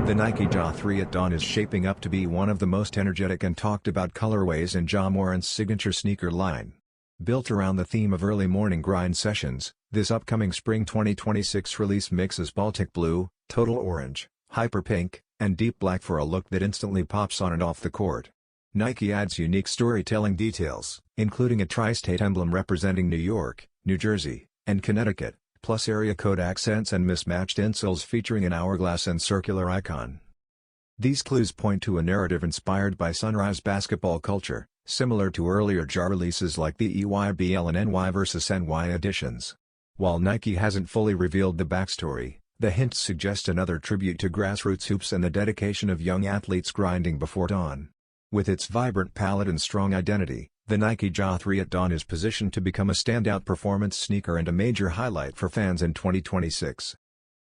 The Nike Ja 3 at Dawn is shaping up to be one of the most energetic and talked about colorways in Ja Morant's signature sneaker line. Built around the theme of early morning grind sessions, this upcoming spring 2026 release mixes Baltic Blue, Total Orange, Hyper Pink, and Deep Black for a look that instantly pops on and off the court. Nike adds unique storytelling details, including a tri-state emblem representing New York, New Jersey, and Connecticut, plus area code accents and mismatched insoles featuring an hourglass and circular icon. These clues point to a narrative inspired by sunrise basketball culture, similar to earlier Ja releases like the EYBL and NY vs NY editions. While Nike hasn't fully revealed the backstory, the hints suggest another tribute to grassroots hoops and the dedication of young athletes grinding before dawn. With its vibrant palette and strong identity, the Nike Ja 3 at Dawn is positioned to become a standout performance sneaker and a major highlight for fans in 2026.